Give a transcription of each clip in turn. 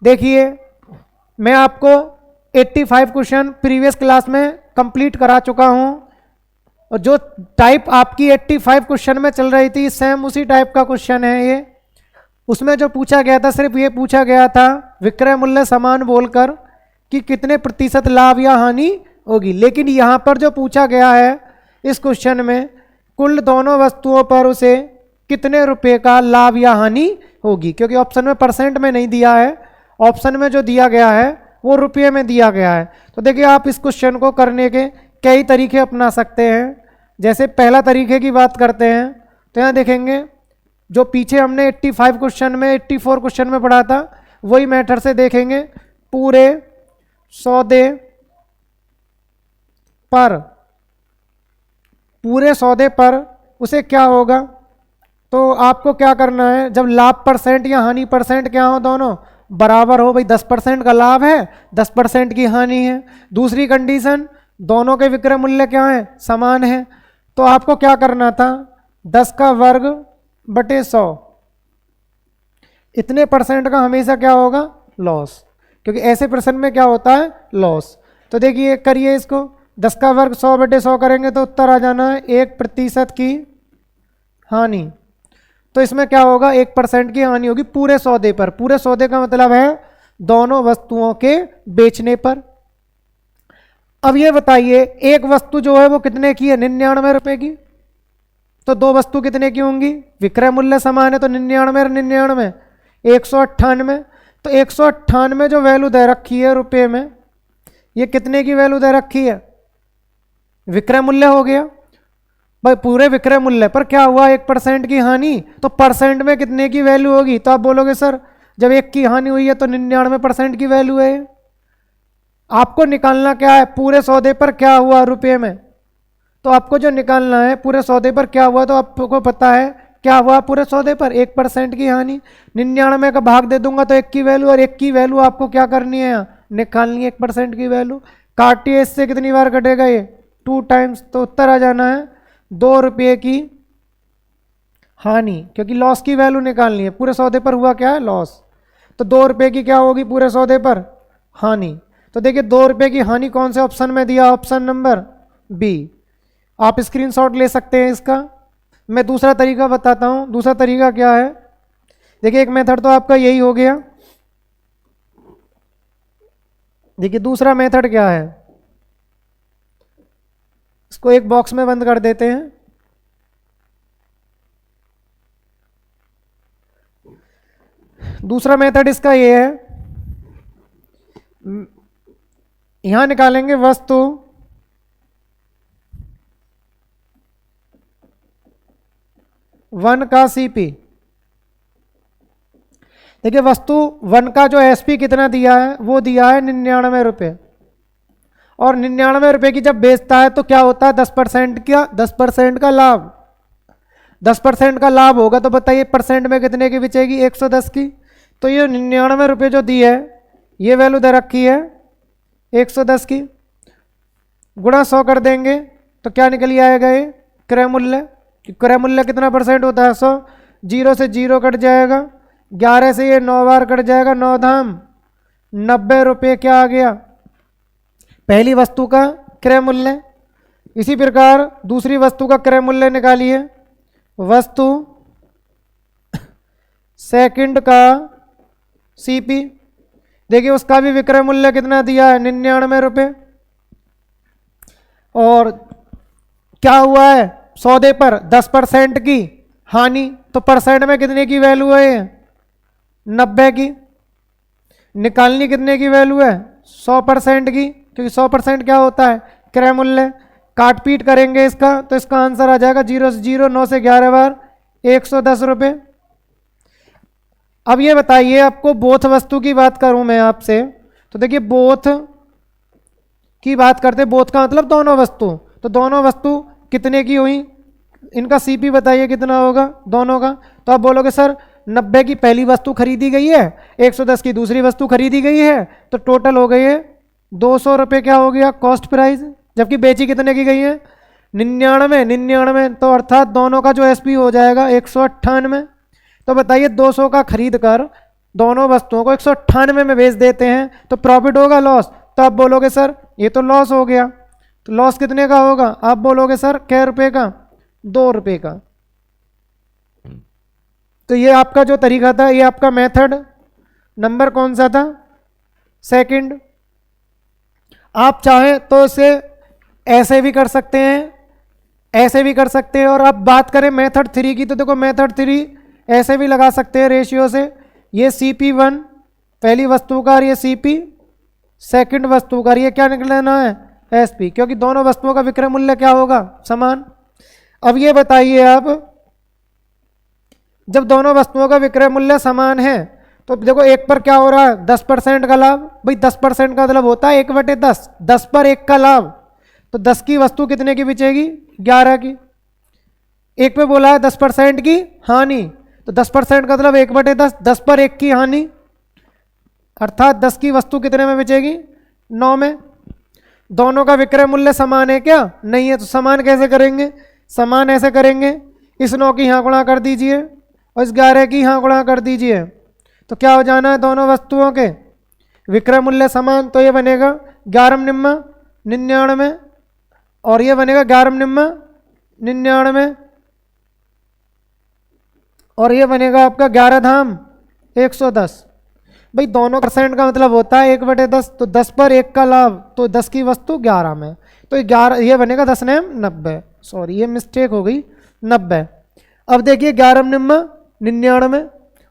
देखिए मैं आपको 85 क्वेश्चन प्रीवियस क्लास में कंप्लीट करा चुका हूं और जो टाइप आपकी 85 क्वेश्चन में चल रही थी सेम उसी टाइप का क्वेश्चन है ये। उसमें जो पूछा गया था सिर्फ ये पूछा गया था विक्रय मूल्य समान बोलकर कि कितने प्रतिशत लाभ या हानि होगी, लेकिन यहाँ पर जो पूछा गया है इस क्वेश्चन में कुल दोनों वस्तुओं पर उसे कितने रुपए का लाभ या हानि होगी, क्योंकि ऑप्शन में परसेंट में नहीं दिया है, ऑप्शन में जो दिया गया है वो रुपये में दिया गया है। तो देखिए आप इस क्वेश्चन को करने के कई तरीके अपना सकते हैं। जैसे पहला तरीके की बात करते हैं तो यहाँ देखेंगे जो पीछे हमने 85 क्वेश्चन में 84 क्वेश्चन में पढ़ा था वही मेथड से देखेंगे। पूरे सौदे पर उसे क्या होगा, तो आपको क्या करना है, जब लाभ परसेंट या हानि परसेंट क्या हो दोनों बराबर हो, भाई 10% का लाभ है 10% की हानि है। दूसरी कंडीशन दोनों के विक्रय मूल्य क्या है समान है, तो आपको क्या करना था 10 का वर्ग बटे 100, इतने परसेंट का हमेशा क्या होगा लॉस, क्योंकि ऐसे परसेंट में क्या होता है लॉस। तो देखिए करिए इसको 10 का वर्ग 100 बटे 100 करेंगे तो उत्तर आ जाना है 1% की हानि। तो इसमें क्या होगा 1% की हानि होगी पूरे सौदे पर। पूरे सौदे का मतलब है दोनों वस्तुओं के बेचने पर। अब ये बताइए एक वस्तु जो है वो कितने की है 99 रुपए की, तो दो वस्तु कितने की होंगी, विक्रय मूल्य समान है तो 99 और 99 198। तो 198 जो वैल्यू दे रखी है रुपए में ये कितने की वैल्यू दे रखी है विक्रय मूल्य हो गया भाई। पूरे विक्रय मूल्य पर क्या हुआ 1% की हानि, तो परसेंट में कितने की वैल्यू होगी, तो आप बोलोगे सर जब 1 की हानि हुई है तो 99% की वैल्यू है। आपको निकालना क्या है पूरे सौदे पर क्या हुआ रुपए में, तो आपको जो निकालना है पूरे सौदे पर क्या हुआ, तो आपको पता है क्या हुआ पूरे सौदे पर 1% की हानि। 99 का भाग दे दूंगा तो 1 की वैल्यू, और 1 की वैल्यू आपको क्या करनी है निकालनी है 1% की वैल्यू। काटिए इससे कितनी बार कटेगा ये 2 टाइम्स, तो उत्तर आ जाना है 2 रुपये की हानि, क्योंकि लॉस की वैल्यू निकालनी है। पूरे सौदे पर हुआ क्या है लॉस, तो 2 रुपये की क्या होगी पूरे सौदे पर हानि। तो देखिए 2 रुपये की हानि कौन से ऑप्शन में दिया, ऑप्शन नंबर बी। आप स्क्रीनशॉट ले सकते हैं इसका। मैं दूसरा तरीका बताता हूं। दूसरा तरीका क्या है, देखिए एक मेथड तो आपका यही हो गया। देखिए दूसरा मेथड क्या है, इसको एक बॉक्स में बंद कर देते हैं। दूसरा मेथड इसका ये है, यहां निकालेंगे वस्तु वन का सीपी। देखिए वस्तु वन का जो एसपी कितना दिया है वो दिया है 99 रुपये, और 99 रुपये की जब बेचता है तो क्या होता है 10% का लाभ। 10% का लाभ होगा तो बताइए परसेंट में कितने की बिचेगी 110 की। तो ये 99 रुपये जो दी है ये वैल्यू दे रखी है 110 की, गुणा 100 कर देंगे तो क्या निकल आएगा ये क्रय मूल्य। क्रय मूल्य कितना परसेंट होता है 100, 0 से 0 कट जाएगा, 11 से ये 9 बार कट जाएगा, 9 धाम 90 रुपये क्या आ गया पहली वस्तु का क्रय मूल्य। इसी प्रकार दूसरी वस्तु का क्रय मूल्य निकालिए। वस्तु सेकंड का सीपी, देखिए उसका भी विक्रय मूल्य कितना दिया है 99 रुपये, और क्या हुआ है सौदे पर 10% की हानि, तो परसेंट में कितने की वैल्यू है 90 की। निकालनी कितने की वैल्यू है 100% की, क्योंकि 100% क्या होता है क्रय मूल्य। काट पीट करेंगे इसका तो इसका आंसर आ जाएगा 0 से 0, 9 से 11 बार 110 रुपये। अब ये बताइए आपको बोथ वस्तु की बात करूं मैं आपसे, तो देखिए बोथ की बात करते, बोथ का मतलब दोनों वस्तु, तो दोनों वस्तु कितने की हुई, इनका सीपी बताइए कितना होगा दोनों का। तो आप बोलोगे सर 90 की पहली वस्तु खरीदी गई है, 110 की दूसरी वस्तु खरीदी गई है, तो टोटल हो गई है 200 रुपये क्या हो गया कॉस्ट प्राइस, जबकि बेची कितने की गई है 99, तो अर्थात दोनों का जो एसपी हो जाएगा 198। तो बताइए 200 का खरीद कर दोनों वस्तुओं को 198 में बेच देते हैं तो प्रॉफिट होगा लॉस? तो आप बोलोगे सर ये तो लॉस हो गया। तो लॉस कितने का होगा? आप बोलोगे सर कै रुपए का? 2 रुपए का। तो ये आपका जो तरीका था, ये आपका मेथड नंबर कौन सा था? सेकंड। आप चाहें तो इसे ऐसे भी कर सकते हैं, ऐसे भी कर सकते हैं। और आप बात करें मेथड 3 की, तो देखो मेथड 3 ऐसे भी लगा सकते हैं रेशियो से। ये CP1 पहली वस्तु का और ये CP सेकंड वस्तु का, ये क्या निकलना है? SP, क्योंकि दोनों वस्तुओं का विक्रय मूल्य क्या होगा? समान। अब ये बताइए आप, जब दोनों वस्तुओं का विक्रय मूल्य समान है तो देखो एक पर क्या हो रहा है? 10% का लाभ। भाई 10% का मतलब होता है 1/10, 10 पर 1 का लाभ। तो 10 की वस्तु कितने की बिचेगी? 11 की। एक पे बोला है 10% की हानि, तो 10% का मतलब 1/10, 10 पर 1 की हानि, अर्थात 10 की वस्तु कितने में बिचेगी? 9 में। दोनों का विक्रय मूल्य समान है क्या? नहीं है। तो समान कैसे करेंगे? समान ऐसे करेंगे, इस 9 की यहाँ गुणा कर दीजिए और इस 11 की यहाँ गुणा कर दीजिए, तो क्या हो जाना है? दोनों वस्तुओं के विक्रय मूल्य समान। तो ये बनेगा 11 निम्मा 99 और ये बनेगा 11 निम्मा 99 और ये बनेगा आपका 11 धाम 110। भाई दोनों % का मतलब होता है 1/10, तो 10 पर 1 का लाभ, तो 10 की वस्तु 11 में, तो 11 ये बनेगा 10 नेम 90। सॉरी ये मिस्टेक हो गई, 90। अब देखिए 11 निम्मा 99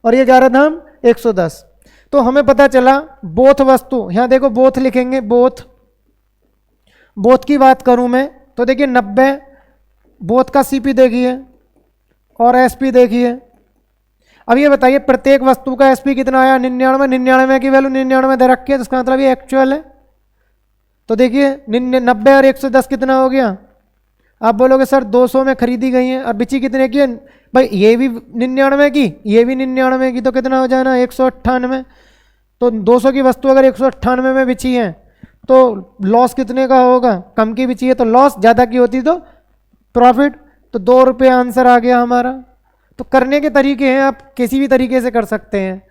और ये 11 धाम 110। तो हमें पता चला बोथ वस्तु, यहाँ देखो बोथ लिखेंगे, बोथ की बात करूं मैं तो देखिए 90 बोथ का CP देखिए और SP देखिए। अब ये बताइए प्रत्येक वस्तु का SP कितना आया? 99। 99 की वैल्यू 99 दे रखी है, तो इसका मतलब ये एक्चुअल है। तो देखिए 90 और 110 कितना हो गया? आप बोलोगे सर 200 में खरीदी गई है और बिची कितने की है? भाई ये भी 99 की, ये भी 99 की, तो कितना हो जाना? 198। तो 200 की वस्तु अगर 198 में बिची है तो लॉस कितने का होगा? कम की बिची है तो लॉस, ज़्यादा की होती तो प्रॉफिट। तो 2 रुपये आंसर आ गया हमारा। तो करने के तरीके हैं, आप किसी भी तरीके से कर सकते हैं।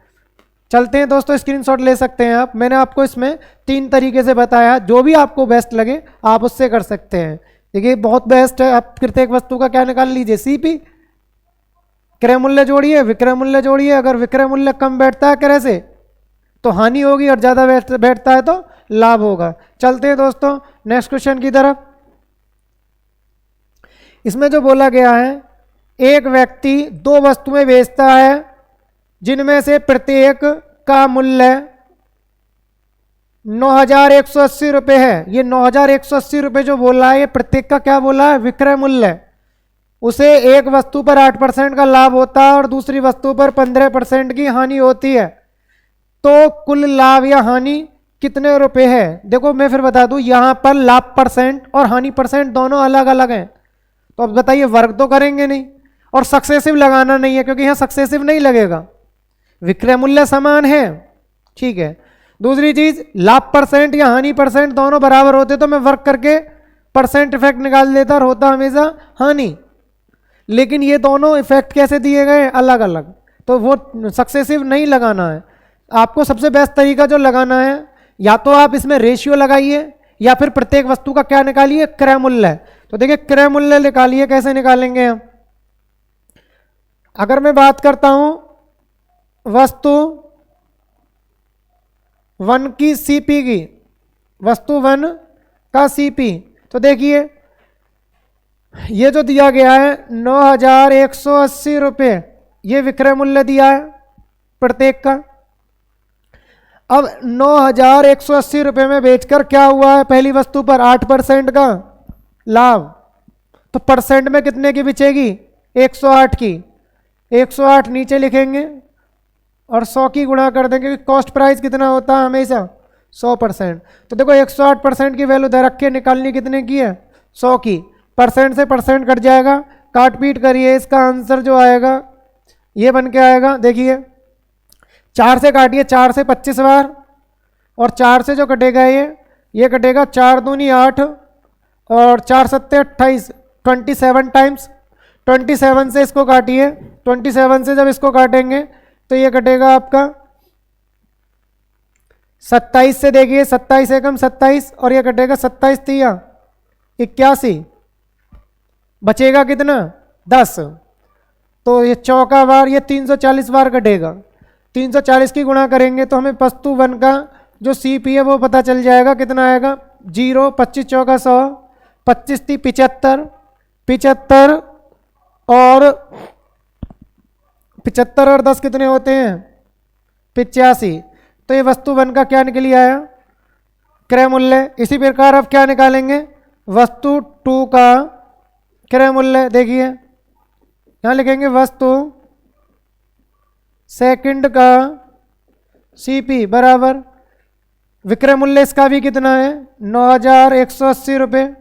चलते हैं दोस्तों, स्क्रीनशॉट ले सकते हैं आप। मैंने आपको इसमें 3 तरीके से बताया, जो भी आपको बेस्ट लगे आप उससे कर सकते हैं। देखिए बहुत बेस्ट है। आप प्रत्येक वस्तु का क्या निकाल लीजिए? CP, क्रय मूल्य जोड़िए, विक्रय मूल्य जोड़िए। अगर विक्रय मूल्य कम बैठता है क्रय से तो हानि होगी और ज़्यादा बैठता है तो लाभ होगा। चलते हैं दोस्तों नेक्स्ट क्वेश्चन की तरफ। इसमें जो बोला गया है, एक व्यक्ति 2 वस्तुएं बेचता है जिनमें से प्रत्येक का मूल्य 9,180 रुपये है। ये 9,180 रुपये जो बोला है, ये प्रत्येक का क्या बोला है? विक्रय मूल्य। उसे एक वस्तु पर 8% का लाभ होता है और दूसरी वस्तु पर 15% की हानि होती है। तो कुल लाभ या हानि कितने रुपए है? देखो मैं फिर बता दूं, यहां पर लाभ % और हानि % दोनों अलग अलग हैं। तो अब बताइए वर्ग तो करेंगे नहीं और सक्सेसिव लगाना नहीं है, क्योंकि यहां सक्सेसिव नहीं लगेगा, विक्रय मूल्य समान है। ठीक है। दूसरी चीज, लाभ % या हानि % दोनों बराबर होते तो मैं वर्क करके % इफेक्ट निकाल देता और होता हमेशा हानि। लेकिन ये दोनों इफेक्ट कैसे दिए गए? अलग अलग, तो वो सक्सेसिव नहीं लगाना है। आपको सबसे बेस्ट तरीका जो लगाना है, या तो आप इसमें रेशियो लगाइए या फिर प्रत्येक वस्तु का क्या निकालिए? क्रय मूल्य। तो देखिए क्रय मूल्य निकालिए, कैसे निकालेंगे हम? अगर मैं बात करता हूं वस्तु 1 की CP की, वस्तु 1 का CP, तो देखिए ये जो दिया गया है 9,180 रुपये, ये विक्रय मूल्य दिया है प्रत्येक का। अब 9,180 रुपये में बेचकर क्या हुआ है? पहली वस्तु पर 8% का लाभ, तो % में कितने की बिचेगी? 108 की। 108 नीचे लिखेंगे और 100 की गुणा कर देंगे, क्योंकि कॉस्ट प्राइस कितना होता है? हमेशा 100%। तो देखो 108% की वैल्यू दे रखी है, निकालनी कितने की है? 100 की। % से % कट जाएगा, काट पीट करिए, इसका आंसर जो आएगा ये बन के आएगा। देखिए 4 से काटिए, 4 से 25 बार, और 4 से जो कटेगा ये कटेगा 4 दूनी 8 और 4 सत्ते 28, 27 टाइम्स। 27 से इसको काटिए, 27 से जब इसको काटेंगे तो ये कटेगा आपका 27 से देखिए 27 एकम 27 और ये कटेगा 27 तिया 81, बचेगा कितना 10। तो ये चौका बार ये 340 बार कटेगा। 340 की गुणा करेंगे तो हमें वस्तु वन का जो सीपी है वो पता चल जाएगा, कितना आएगा 0, 25 चौका 100, 25 ती 75, 75 और 75 और 10 कितने होते हैं 85। तो ये वस्तु वन का क्या निकली आया क्रय मूल्य। इसी प्रकार अब क्या निकालेंगे वस्तु टू का क्रय मूल्य। देखिए यहां लिखेंगे वस्तु सेकंड का सीपी बराबर विक्रय मूल्य इसका भी कितना है 9,180 रुपये।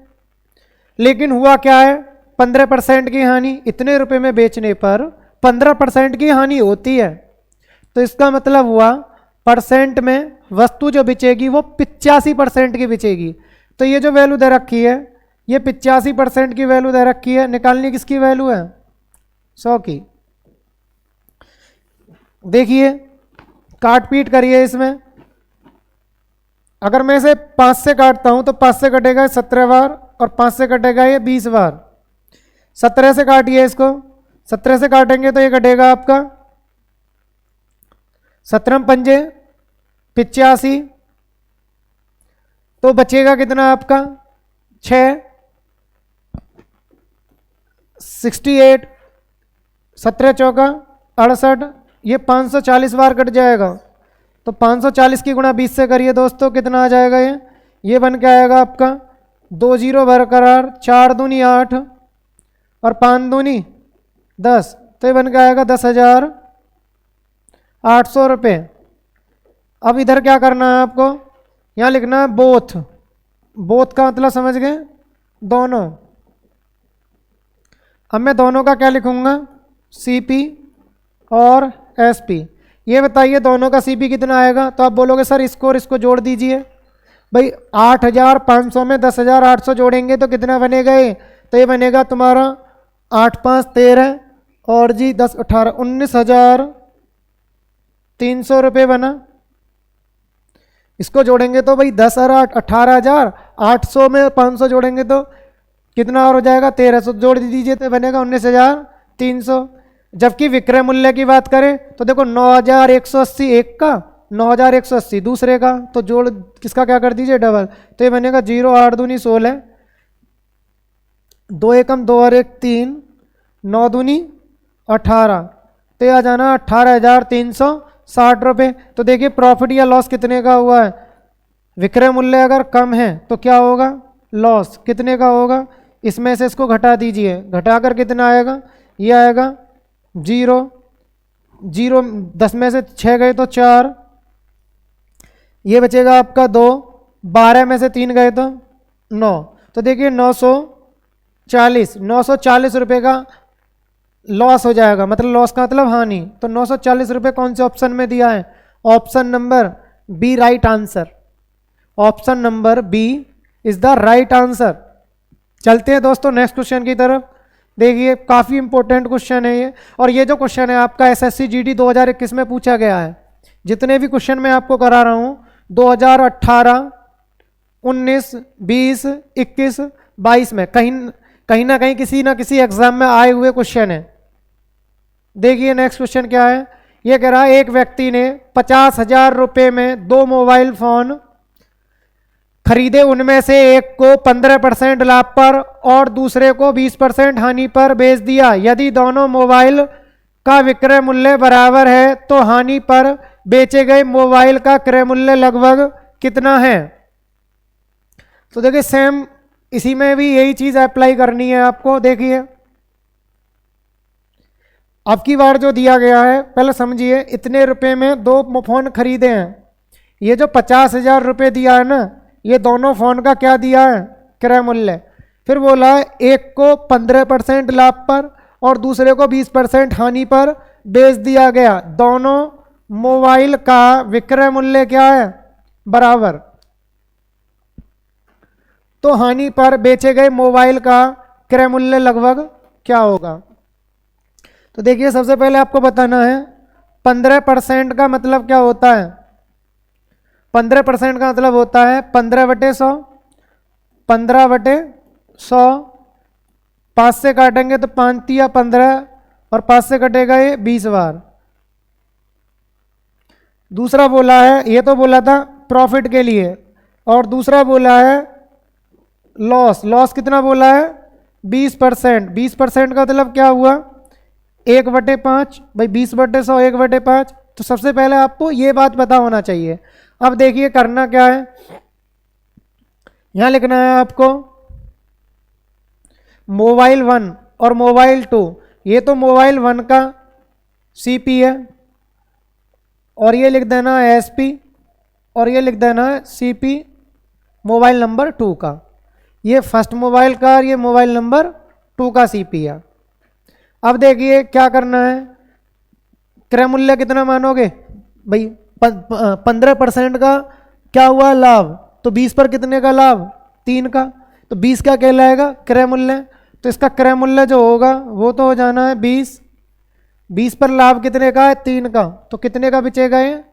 लेकिन हुआ क्या है 15% की हानि, इतने रुपए में बेचने पर 15% की हानि होती है। तो इसका मतलब हुआ परसेंट में वस्तु जो बिचेगी वो 85% की बिचेगी। तो ये जो वैल्यू दे रखी है ये 85% की वैल्यू दे रखी है। निकालनी किसकी वैल्यू है 100 की। देखिए काट पीट करिए इसमें। अगर मैं इसे 5 से काटता हूं तो 5 से कटेगा 17 बार और 5 से कटेगा ये 20 बार। 17 से काटिए इसको, 17 से काटेंगे तो ये कटेगा आपका 17 पंजे 85, तो बचेगा कितना आपका 6, 68, 17 चौका 68, ये 540 बार कट जाएगा। तो 540 की गुणा 20 से करिए दोस्तों, कितना आ जाएगा ये बन के आएगा आपका 2 जीरो बरकरार, 4 दूनी 8 और 5 दूनी 10, तो ये बन के आएगा 10,800 रुपये। अब इधर क्या करना है आपको, यहाँ लिखना है बोथ। बोथ का मतलब समझ गए दोनों। अब मैं दोनों का क्या लिखूंगा सीपी और एसपी। ये बताइए दोनों का सीपी कितना आएगा। तो आप बोलोगे सर इसको और इसको जोड़ दीजिए। भाई 8,500 में 10,800 जोड़ेंगे तो कितना बनेगा ये, तो ये बनेगा तुम्हारा 8 5 13 और जी 10 18 19,300 रुपये बना। इसको जोड़ेंगे तो भाई 10 और 8 18,000, 800 में 500 जोड़ेंगे तो कितना और हो जाएगा 1300, जोड़ दीजिए तो बनेगा 19,300। जबकि विक्रय मूल्य की बात करें तो देखो 9,180 एक का, 9,180 दूसरे का, तो जोड़ किसका क्या कर दीजिए डबल, तो ये बनेगा 0 8 दूनी 16, 2 एकम 2 और 1 3, 9 दूनी 18, तो ये आ जाना 18,360 रुपये। तो देखिए प्रॉफिट या लॉस कितने का हुआ है। विक्रय मूल्य अगर कम है तो क्या होगा लॉस कितने का होगा। इसमें से इसको घटा दीजिए, घटाकर कितना आएगा, ये आएगा 0 0, 10 में से 6 गए तो 4, ये बचेगा आपका 2, 12 में से 3 गए तो 9, तो देखिए 940 रुपये का लॉस हो जाएगा। मतलब लॉस का मतलब हानि। तो 940 रुपये कौन से ऑप्शन में दिया है, option number B right answer. Option number B is the right answer. चलते हैं दोस्तों नेक्स्ट क्वेश्चन की तरफ। देखिए काफी इंपॉर्टेंट क्वेश्चन है ये, और ये जो क्वेश्चन है आपका एसएससी जीडी 2021 में पूछा गया है। जितने भी क्वेश्चन मैं आपको करा रहा हूं 2018, 19, 20, 21, 22 में कहीं ना कहीं किसी ना किसी एग्जाम में आए हुए क्वेश्चन है। देखिए नेक्स्ट क्वेश्चन क्या है। ये कह रहा है एक व्यक्ति ने 50,000 रुपये में 2 मोबाइल फोन खरीदे, उनमें से एक को 15% लाभ पर और दूसरे को 20% हानि पर बेच दिया। यदि दोनों मोबाइल का विक्रय मूल्य बराबर है तो हानि पर बेचे गए मोबाइल का क्रय मूल्य लगभग कितना है। तो देखिए सेम इसी में भी यही चीज अप्लाई करनी है आपको। देखिए अब की बार जो दिया गया है पहले समझिए, इतने रुपए में 2 फोन खरीदे हैं। ये जो 50,000 रुपये दिया है ना, ये दोनों फोन का क्या दिया है क्रय मूल्य। फिर बोला है एक को 15% लाभ पर और दूसरे को 20% हानि पर बेच दिया गया। दोनों मोबाइल का विक्रय मूल्य क्या है बराबर, तो हानि पर बेचे गए मोबाइल का क्रय मूल्य लगभग क्या होगा। तो देखिए सबसे पहले आपको बताना है 15% का मतलब क्या होता है। 15% का मतलब होता है 15/100, 15/100, 5 से काटेंगे तो 5 तिया 15 और 5 से कटेगा ये 20 बार। दूसरा बोला है, ये तो बोला था प्रॉफिट के लिए, और दूसरा बोला है लॉस। लॉस कितना बोला है? 20%। 20% का मतलब क्या हुआ? 1/5। भाई 20/100 1/5। तो सबसे पहले आपको ये बात पता होना चाहिए। अब देखिए करना क्या है, यहां लिखना है आपको मोबाइल 1 और मोबाइल 2। ये तो मोबाइल 1 का सीपी है, और ये लिख देना है एसपी, और ये लिख देना है सीपी मोबाइल नंबर 2 का। ये फर्स्ट मोबाइल का और ये मोबाइल नंबर 2 का सीपी है। अब देखिए क्या करना है, क्रय मूल्य कितना मानोगे भाई? 15% का क्या हुआ? लाभ। तो 20 पर कितने का लाभ? 3 का। तो 20 क्या कहलाएगा? क्रय मूल्य। तो इसका क्रय मूल्य जो होगा वो तो हो जाना है 20। 20 पर लाभ कितने का है? 3 का। तो कितने का बिचेगा ये?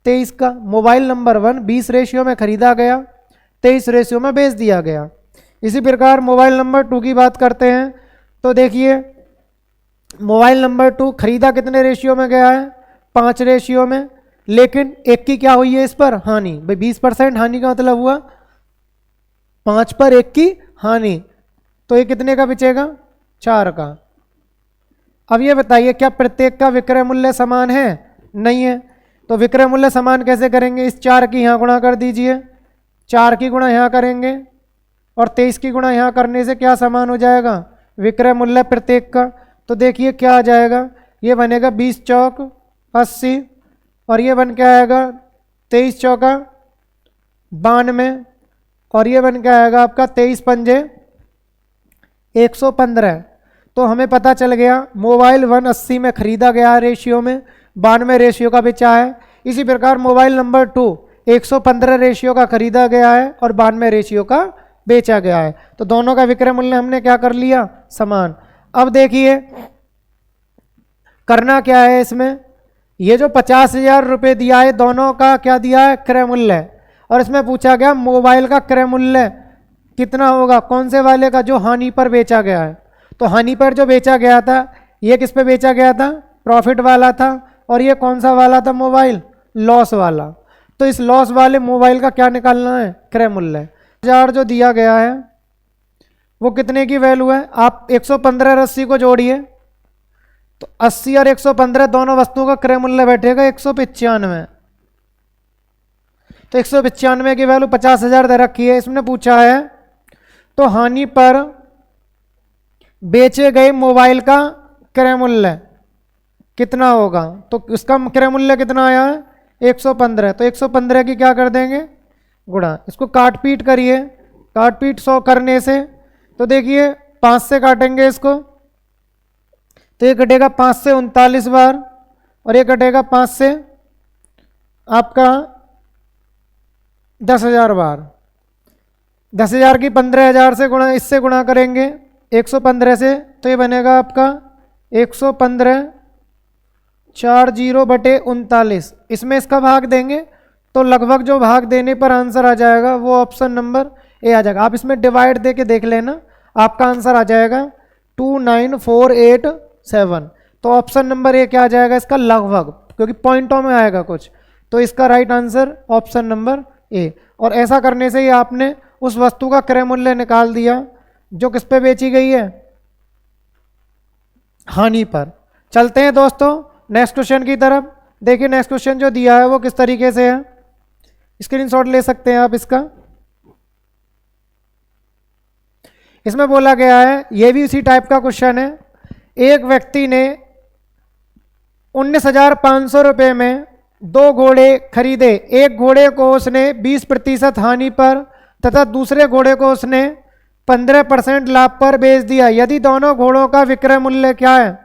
23 का। मोबाइल नंबर 1 20 रेशियो में खरीदा गया, 23 रेशियो में बेच दिया गया। इसी प्रकार मोबाइल नंबर 2 की बात करते हैं। तो देखिए मोबाइल नंबर 2 खरीदा कितने रेशियो में गया है? 5 रेशियो में, लेकिन एक की क्या हुई है इस पर? हानि। भाई 20% हानि का मतलब हुआ 5 पर 1 की हानि। तो ये कितने का बिचेगा? 4 का। अब ये बताइए क्या प्रत्येक का विक्रय मूल्य समान है? नहीं है। तो विक्रय मूल्य समान कैसे करेंगे? इस 4 की यहाँ गुणा कर दीजिए, 4 की गुणा यहाँ करेंगे और 23 की गुणा यहाँ करने से क्या समान हो जाएगा? विक्रय मूल्य प्रत्येक का। तो देखिए क्या आ जाएगा, ये बनेगा 20 चौक 80, और ये बन के आएगा 23 चौका 92, और ये बन के आएगा आपका 23 पंजे 115। तो हमें पता चल गया मोबाइल 1 80 में खरीदा गया रेशियो में, 92 रेशियो का बेचा है। इसी प्रकार मोबाइल नंबर 2 115 रेशियो का खरीदा गया है और 92 रेशियो का बेचा गया है। तो दोनों का विक्रय मूल्य हमने क्या कर लिया? समान। अब देखिए करना क्या है इसमें, ये जो 50,000 रुपये दिया है दोनों का क्या दिया है? क्रय मूल्य। और इसमें पूछा गया मोबाइल का क्रय मूल्य कितना होगा? कौन से वाले का? जो हानि पर बेचा गया है। तो हानि पर जो बेचा गया था ये किस पे बेचा गया था? प्रॉफिट वाला था। और ये कौन सा वाला था? मोबाइल लॉस वाला। तो इस लॉस वाले मोबाइल का क्या निकालना है? क्रय मूल्य। 1000 जो दिया गया है वो कितने की वैल्यू है? आप 115 और 80 को जोड़िए, तो 80 और 115 दोनों वस्तुओं का क्रय मूल्य बैठेगा 195। तो 195 की वैल्यू 50,000 दे रखी है। इसमें पूछा है तो हानि पर बेचे गए मोबाइल का क्रय मूल्य कितना होगा? तो इसका क्रय मूल्य कितना आया है? 115। तो 115 की क्या कर देंगे? गुणा। इसको काट पीट करिए, काट पीट 100 करने से तो देखिए 5 से काटेंगे इसको तो ये कटेगा 5 से 39 बार, और ये कटेगा 5 से आपका 10,000 बार। 10,000 की 15,000 से गुणा, इससे गुणा करेंगे 115 से, तो ये बनेगा आपका 115 40/39। इसमें इसका भाग देंगे तो लगभग जो भाग देने पर आंसर आ जाएगा वो ऑप्शन नंबर ए आ जाएगा। आप इसमें डिवाइड दे के देख लेना, आपका आंसर आ जाएगा 29487। तो ऑप्शन नंबर ए क्या आ जाएगा इसका? लगभग, क्योंकि पॉइंटों में आएगा कुछ। तो इसका right answer option number A. और ऐसा करने से ही आपने उस वस्तु का क्रय मूल्य निकाल दिया जो किस पे बेची गई है? हानि पर। चलते हैं दोस्तों नेक्स्ट क्वेश्चन की तरफ। देखिए नेक्स्ट क्वेश्चन जो दिया है वो किस तरीके से है, स्क्रीनशॉट ले सकते हैं आप इसका। इसमें बोला गया है, ये भी उसी टाइप का क्वेश्चन है। एक व्यक्ति ने 19,500 रुपये में 2 घोड़े खरीदे। एक घोड़े को उसने 20% हानि पर तथा दूसरे घोड़े को उसने 15% लाभ पर बेच दिया। यदि दोनों घोड़ों का विक्रय मूल्य क्या है?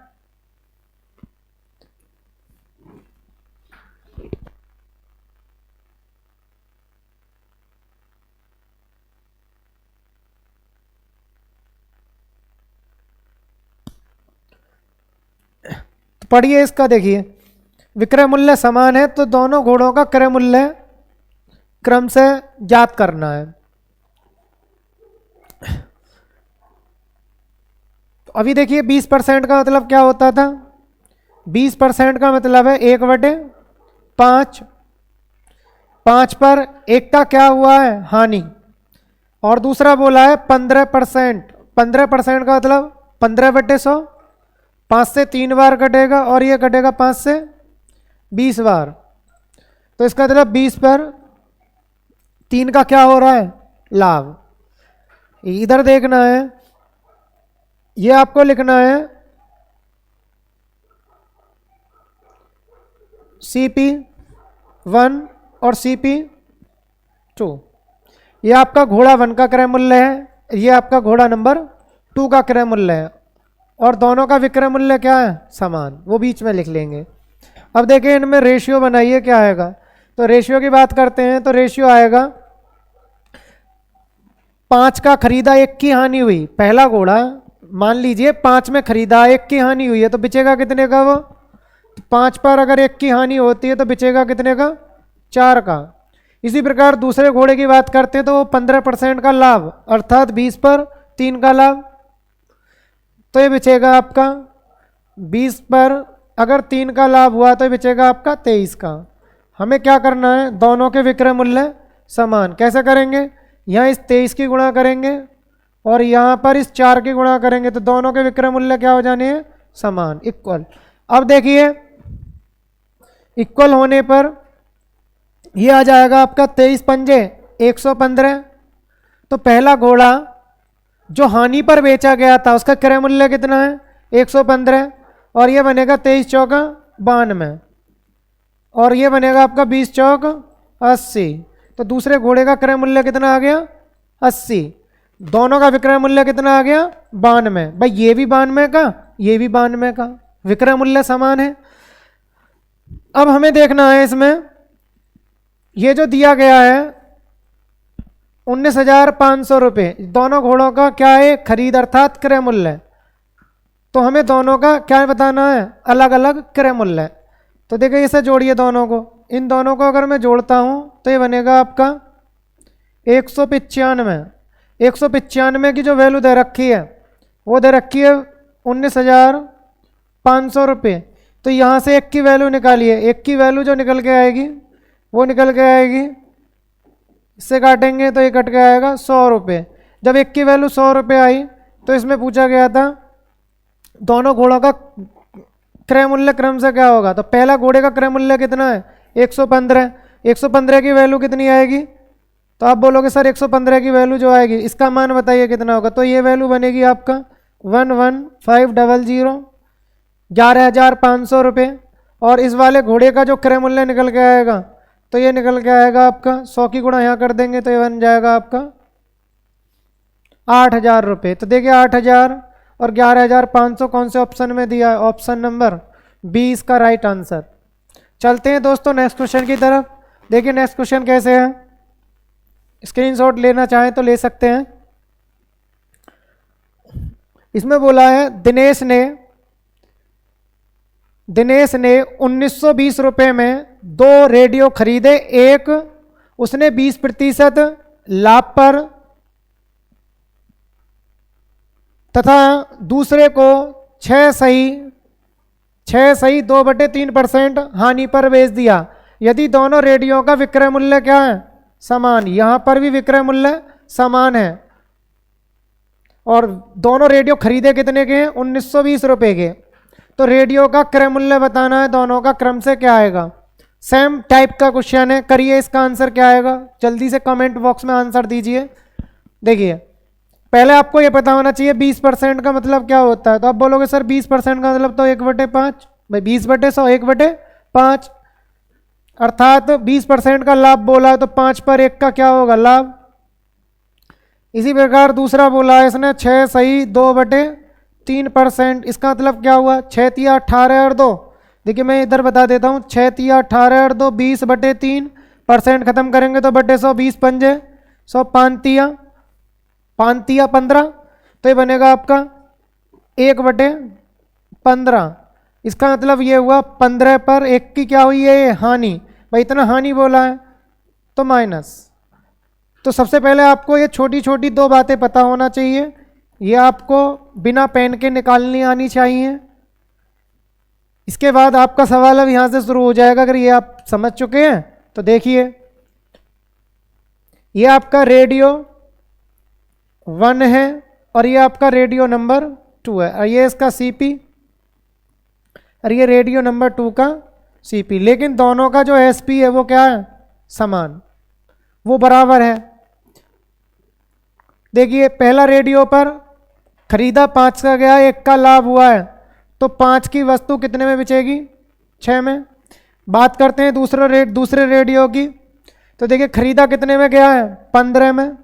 पढ़िए इसका। देखिए विक्रय मूल्य समान है तो दोनों घोड़ों का क्रय मूल्य क्रम से ज्ञात करना है। तो अभी देखिए 20% का मतलब क्या होता था, 20% का मतलब है 1/5, 5 पर 1 का क्या हुआ है, हानि। और दूसरा बोला है 15%, 15% का मतलब 15/100, 5 से 3 बार कटेगा और ये कटेगा 5 से 20 बार। तो इसका मतलब 20 पर 3 का क्या हो रहा है, लाभ। इधर देखना है, ये आपको लिखना है CP1 और CP2। ये आपका घोड़ा 1 का क्रय मूल्य है, ये आपका घोड़ा नंबर 2 का क्रय मूल्य है, और दोनों का विक्रय मूल्य क्या है, समान, वो बीच में लिख लेंगे। अब देखिए इनमें रेशियो बनाइए, क्या आएगा। तो रेशियो की बात करते हैं तो रेशियो आएगा 5 का खरीदा 1 की हानि हुई, पहला घोड़ा मान लीजिए 5 में खरीदा 1 की हानि हुई है, तो बिचेगा कितने का वो, 5 पर अगर 1 की हानि होती है तो बिचेगा कितने का, 4 का। इसी प्रकार दूसरे घोड़े की बात करते हैं तो वो 15% का लाभ, अर्थात 20 पर 3 का लाभ, तो ये बिचेगा आपका 20 पर अगर 3 का लाभ हुआ तो ये बिचेगा आपका 23 का। हमें क्या करना है, दोनों के विक्रय मूल्य समान। कैसे करेंगे, यहाँ इस 23 की गुणा करेंगे और यहाँ पर इस 4 की गुणा करेंगे, तो दोनों के विक्रय मूल्य क्या हो जाने हैं, समान, इक्वल। अब देखिए इक्वल होने पर ये आ जाएगा आपका 23 पंजे 115। तो पहला घोड़ा जो हानि पर बेचा गया था उसका क्रय मूल्य कितना है, 115, और ये बनेगा 23 चौका 92, और ये बनेगा आपका 20 चौक 80। तो दूसरे घोड़े का क्रय मूल्य कितना आ गया, 80। दोनों का विक्रय मूल्य कितना आ गया, 92। भाई ये भी 92 का, ये भी 92 का, विक्रय मूल्य समान है। अब हमें देखना है इसमें ये जो दिया गया है 19,500 रुपये, दोनों घोड़ों का क्या है, खरीद अर्थात क्रय मूल्य। तो हमें दोनों का क्या बताना है, अलग अलग क्रय मूल्य। तो देखिए इसे जोड़िए दोनों को, इन दोनों को अगर मैं जोड़ता हूं तो ये बनेगा आपका 195। 195 की जो वैल्यू दे रखी है वो दे रखी है 19,500 रुपये। तो यहाँ से 1 की वैल्यू निकालिए, 1 की वैल्यू जो निकल के आएगी वो निकल के आएगी, इससे काटेंगे तो ये कट के आएगा 100 रुपये। जब 1 की वैल्यू 100 रुपये आई तो इसमें पूछा गया था दोनों घोड़ों का क्रय मूल्य क्रम से क्या होगा। तो पहला घोड़े का क्रय मूल्य कितना है, 115। 115 की वैल्यू कितनी आएगी, तो आप बोलोगे सर 115 की वैल्यू जो आएगी इसका मान बताइए कितना होगा। तो ये वैल्यू बनेगी आपका 11,500, 11,500 रुपये। और इस वाले घोड़े का जो क्रय मूल्य निकल के आएगा तो ये निकल के आएगा आपका 100 की गुणा यहाँ कर देंगे तो ये बन जाएगा आपका 8,000 रुपये। तो देखिए 8,000 और 11,500 कौन से ऑप्शन में दिया है, ऑप्शन नंबर बी इसका राइट आंसर। चलते हैं दोस्तों नेक्स्ट क्वेश्चन की तरफ। देखिए नेक्स्ट क्वेश्चन कैसे है, स्क्रीनशॉट लेना चाहें तो ले सकते हैं। इसमें बोला है दिनेश ने 1920 रुपये में 2 रेडियो खरीदे, एक उसने 20% लाभ पर तथा दूसरे को 6 सही 2/3% हानि पर बेच दिया। यदि दोनों रेडियो का विक्रय मूल्य क्या है, समान, यहां पर भी विक्रय मूल्य समान है, और दोनों रेडियो खरीदे कितने के हैं, 1920 रुपये के। तो रेडियो का क्रय मूल्य बताना है, दोनों का क्रम से क्या आएगा। सेम टाइप का क्वेश्चन है, करिए इसका आंसर क्या आएगा, जल्दी से कमेंट बॉक्स में आंसर दीजिए। देखिए पहले आपको ये पता होना चाहिए 20% का मतलब क्या होता है। तो आप बोलोगे सर 20% का मतलब तो 1/5, भाई 20/100 1/5, अर्थात 20% का लाभ बोला है तो 5 पर 1 का क्या होगा, लाभ। इसी प्रकार दूसरा बोला है इसने 6 सही 2/3%, इसका मतलब क्या हुआ, 6 तिया 18 और 2। देखिए मैं इधर बता देता हूँ, 6 तिया 18 और 2 20/3%, खत्म करेंगे तो बटे 100, 20 पंजे 100, 5 तिया 15, तो ये बनेगा आपका 1/15। इसका मतलब ये हुआ 15 पर 1 की क्या हुई है, हानि। भाई इतना हानि बोला है तो माइनस। तो सबसे पहले आपको ये छोटी छोटी दो बातें पता होना चाहिए, ये आपको बिना पेन के निकालनी आनी चाहिए। इसके बाद आपका सवाल अब यहां से शुरू हो जाएगा। अगर ये आप समझ चुके हैं तो देखिए, ये आपका रेडियो 1 है और ये आपका रेडियो नंबर 2 है, और ये इसका सीपी और ये रेडियो नंबर 2 का सीपी। लेकिन दोनों का जो एसपी है वो क्या है? समान, वो बराबर है। देखिए पहला रेडियो पर खरीदा 5 का गया, 1 का लाभ हुआ है, तो 5 की वस्तु कितने में बिचेगी? 6 में। बात करते हैं दूसरे रेडियो की। तो देखिए खरीदा कितने में गया है? 15 में।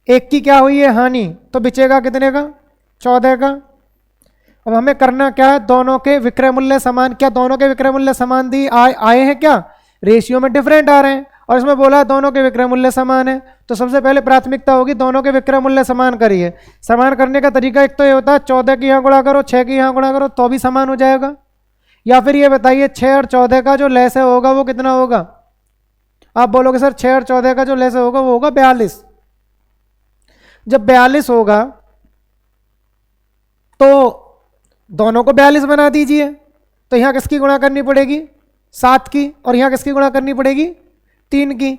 1 की क्या हुई है? हानि, तो बिचेगा कितने का? 14 का। अब हमें करना क्या है? दोनों के विक्रय मूल्य समान। क्या दोनों के विक्रय मूल्य समान आए हैं? क्या रेशियो में डिफरेंट आ रहे हैं, और इसमें बोला है दोनों के विक्रय मूल्य समान है। तो सबसे पहले प्राथमिकता होगी दोनों के विक्रय मूल्य समान करिए। समान करने का तरीका एक तो ये होता है 14 की यहाँ गुणा करो, 6 की यहाँ गुणा करो, तो भी समान हो जाएगा। या फिर ये बताइए 6 और 14 का जो लैस होगा वो कितना होगा? आप बोलोगे सर 6 और 14 का जो लैस होगा वो होगा 42। जब 42 होगा तो दोनों को 42 बना दीजिए। तो यहां किसकी गुणा करनी पड़ेगी? 7 की, और यहां किसकी गुणा करनी पड़ेगी? 3 की,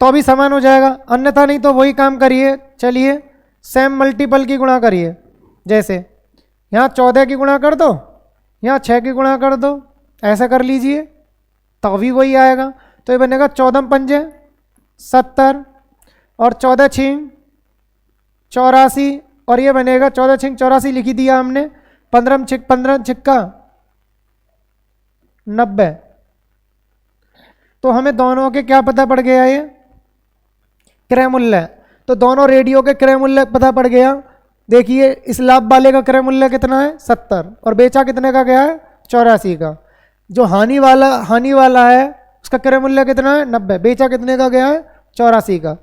तो भी समान हो जाएगा। अन्यथा नहीं तो वही काम करिए, चलिए सेम मल्टीपल की गुणा करिए। जैसे यहां 14 की गुणा कर दो, यहां 6 की गुणा कर दो, ऐसा कर लीजिए तो भी वही आएगा। तो ये बनेगा 14 पंजे 70 और 14 छिंग 84, और ये बनेगा 14 छिंग 84 लिखी दिया हमने, 15 छिक्का 90। तो हमें दोनों के क्या पता पड़ गया? ये क्रय मूल्य। तो दोनों रेडियो के क्रय मूल्य पता पड़ गया। देखिए इस लाभ वाले का क्रय मूल्य कितना है? 70, और बेचा कितने का गया है? 84 का। जो हानि वाला है उसका क्रय मूल्य कितना है? 90, बेचा कितने का गया है? 84 का।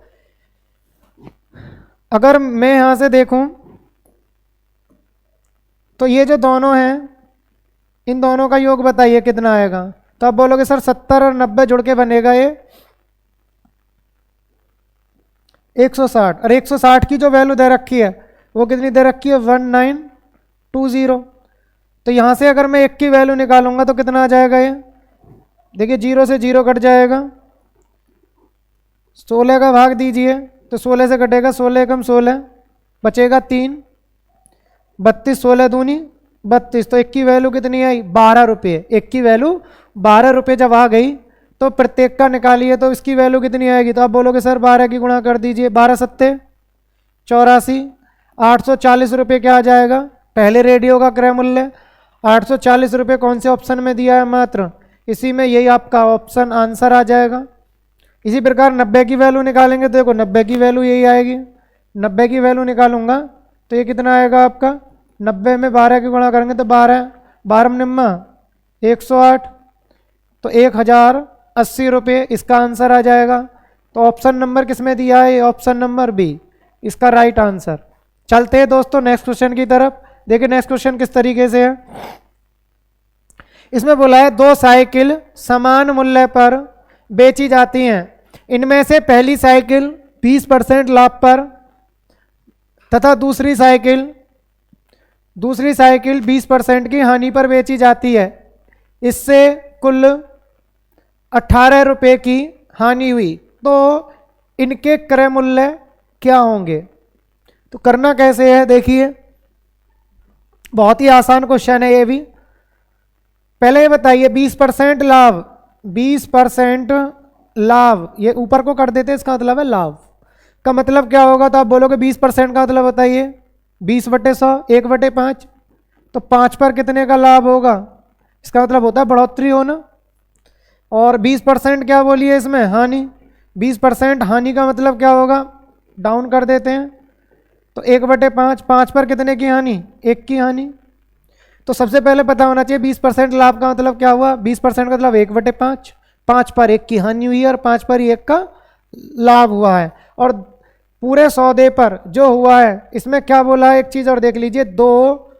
अगर मैं यहां से देखूं तो ये जो दोनों हैं इन दोनों का योग बताइए कितना आएगा? तो आप बोलोगे सर 70 और 90 जुड़ के बनेगा ये 160, और 160 की जो वैल्यू दे रखी है वो कितनी दे रखी है? 1920। तो यहां से अगर मैं 1 की वैल्यू निकालूंगा तो कितना आ जाएगा? ये देखिए 0 से 0 कट जाएगा, 16 का भाग दीजिए तो 16 से कटेगा 16 एकम 16, बचेगा 3, 32, 16 दूनी 32। तो 1 की वैल्यू कितनी आई? 12 रुपये। 1 की वैल्यू 12 रुपये जब आ गई तो प्रत्येक का निकालिए तो इसकी वैल्यू कितनी आएगी? तो आप बोलोगे सर 12 की गुणा कर दीजिए, 12 सत्ते 84, 840 रुपये क्या आ जाएगा? पहले रेडियो का क्रय मूल्य 840 रुपये कौन से ऑप्शन में दिया है? मात्र इसी में, यही आपका ऑप्शन आंसर आ जाएगा। इसी प्रकार 90 की वैल्यू निकालेंगे तो देखो 90 की वैल्यू यही आएगी। 90 की वैल्यू निकालूंगा तो ये कितना आएगा आपका? 90 में 12 की गुणा करेंगे तो 12 निम्मा 108, तो 1080 रुपये इसका आंसर आ जाएगा। तो ऑप्शन नंबर किस में दिया है? ऑप्शन नंबर बी इसका राइट आंसर। चलते हैं दोस्तों नेक्स्ट क्वेश्चन की तरफ। देखिए नेक्स्ट क्वेश्चन किस तरीके से है। इसमें बोला है 2 साइकिल समान मूल्य पर बेची जाती हैं, इनमें से पहली साइकिल 20% लाभ पर तथा दूसरी साइकिल 20% की हानि पर बेची जाती है। इससे कुल 18 रुपये की हानि हुई, तो इनके क्रय मूल्य क्या होंगे? तो करना कैसे है? देखिए बहुत ही आसान क्वेश्चन है ये भी। पहले ये बताइए 20% लाभ, 20% लाभ, ये ऊपर को कर देते हैं, इसका मतलब है लाभ का मतलब क्या होगा? तो आप बोलोगे 20% का मतलब बताइए 20/100, 1/5, तो 5 पर कितने का लाभ होगा? इसका मतलब होता है बढ़ोतरी होना। और 20% क्या बोलिए इसमें? हानि। 20% हानि का मतलब क्या होगा? डाउन कर देते हैं, तो 1/5, 5 पर कितने की हानि? 1 की हानि। तो सबसे पहले पता होना चाहिए 20% लाभ का मतलब क्या हुआ? 20% का मतलब 1/5, 5 पर 1 की हानि हुई है और 5 पर 1 का लाभ हुआ है। और पूरे सौदे पर जो हुआ है इसमें क्या बोला है? एक चीज और देख लीजिए, 2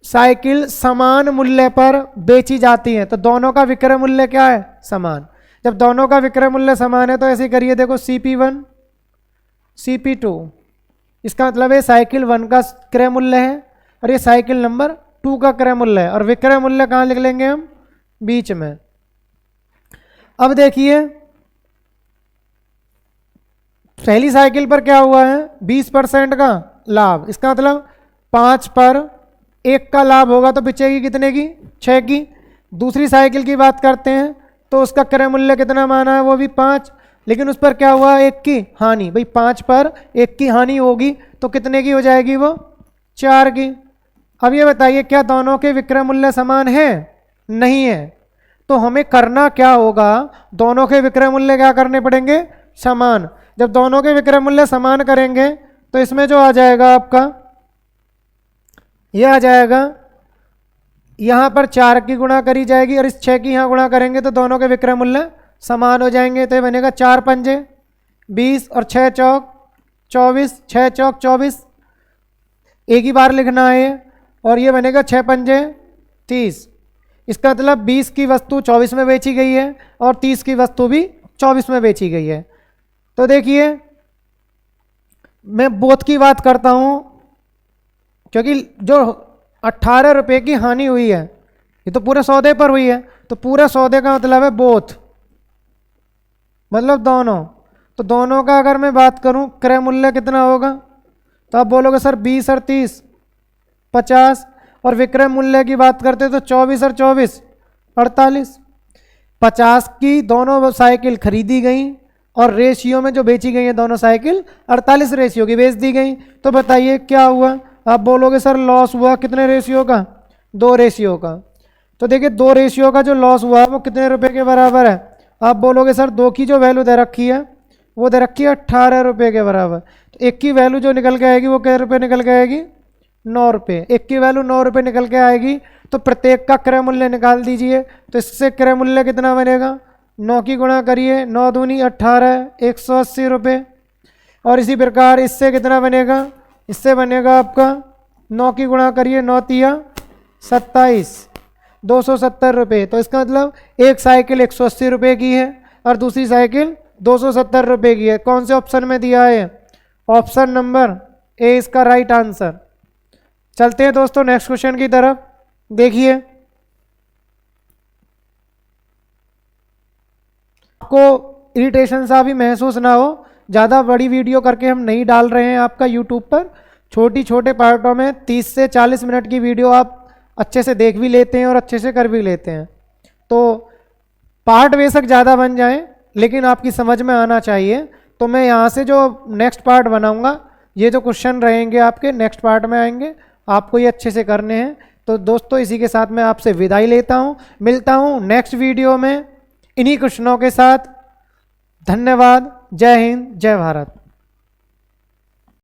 साइकिल समान मूल्य पर बेची जाती है, तो दोनों का विक्रय मूल्य क्या है? समान। जब दोनों का विक्रय मूल्य समान है तो ऐसे करिए, देखो CP1 CP2, इसका मतलब है साइकिल 1 का क्रय मूल्य है और ये साइकिल नंबर 2 का क्रय मूल्य है, और विक्रय मूल्य कहाँ लिख लेंगे हम? बीच में। अब देखिए पहली साइकिल पर क्या हुआ है? 20% का लाभ, इसका मतलब 5 पर 1 का लाभ होगा तो बचेगी कितने की? 6 की। दूसरी साइकिल की बात करते हैं तो उसका क्रय मूल्य कितना माना है? वो भी 5, लेकिन उस पर क्या हुआ? 1 की हानि। भाई 5 पर 1 की हानि होगी तो कितने की हो जाएगी? वो 4 की। अब ये बताइए क्या दोनों के विक्रय मूल्य समान है? नहीं है। तो हमें करना क्या होगा? दोनों के विक्रय मूल्य क्या करने पड़ेंगे? समान। जब दोनों के विक्रय मूल्य समान करेंगे तो इसमें जो आ जाएगा आपका, यह आ जाएगा, यहाँ पर 4 की गुणा करी जाएगी और इस 6 की यहाँ गुणा करेंगे तो दोनों के विक्रय मूल्य समान हो जाएंगे। तो ये बनेगा 4 पंजे 20 और 6 चौक 24, 6 चौक 24, एक ही बार लिखना है, और ये बनेगा 6 पंजे 30। इसका मतलब 20 की वस्तु 24 में बेची गई है और 30 की वस्तु भी 24 में बेची गई है। तो देखिए मैं बोथ की बात करता हूं, क्योंकि जो 18 रुपये की हानि हुई है ये तो पूरे सौदे पर हुई है, तो पूरे सौदे का मतलब है बोथ, मतलब दोनों। तो दोनों का अगर मैं बात करूं क्रय मूल्य कितना होगा, तो आप बोलोगे सर 20 और 30 50, और विक्रय मूल्य की बात करते तो 24 और 24 48। 50 की दोनों साइकिल खरीदी गई और रेशियो में जो बेची गई है दोनों साइकिल 48 रेशियो की बेच दी गई। तो बताइए क्या हुआ? आप बोलोगे सर लॉस हुआ कितने रेशियो का? 2 रेशियो का। तो देखिए 2 रेशियो का जो लॉस हुआ वो कितने रुपए के बराबर है? आप बोलोगे सर 2 की जो वैल्यू दे रखी है वो दे रखी है 18 रुपये के बराबर। तो 1 की वैल्यू जो निकल के आएगी वो कितने रुपये निकल के आएगी? 9 रुपये। 1 की वैल्यू 9 रुपये निकल के आएगी, तो प्रत्येक का क्रय मूल्य निकाल दीजिए। तो इससे क्रय मूल्य कितना बनेगा? 9 की गुणा करिए, 9 दूनी 18, 180 रुपये। और इसी प्रकार इससे कितना बनेगा? इससे बनेगा आपका 9 की गुणा करिए, 9 तिया 27, 270 रुपये। तो इसका मतलब एक साइकिल 180 रुपये की है और दूसरी साइकिल 270 रुपये की है। कौन से ऑप्शन में दिया है? ऑप्शन नंबर ए इसका राइट आंसर। चलते हैं दोस्तों नेक्स्ट क्वेश्चन की तरफ। देखिए आपको इरिटेशन सा भी महसूस ना हो, ज़्यादा बड़ी वीडियो करके हम नहीं डाल रहे हैं आपका यूट्यूब पर। छोटी छोटे पार्टों में 30 से 40 मिनट की वीडियो आप अच्छे से देख भी लेते हैं और अच्छे से कर भी लेते हैं। तो पार्ट बेशक ज़्यादा बन जाए लेकिन आपकी समझ में आना चाहिए। तो मैं यहाँ से जो नेक्स्ट पार्ट बनाऊँगा, ये जो क्वेश्चन रहेंगे आपके नेक्स्ट पार्ट में आएंगे, आपको ये अच्छे से करने हैं। तो दोस्तों इसी के साथ मैं आपसे विदाई लेता हूँ, मिलता हूँ नेक्स्ट वीडियो में इन्हीं क्वेश्चनों के साथ। धन्यवाद। जय हिंद, जय भारत।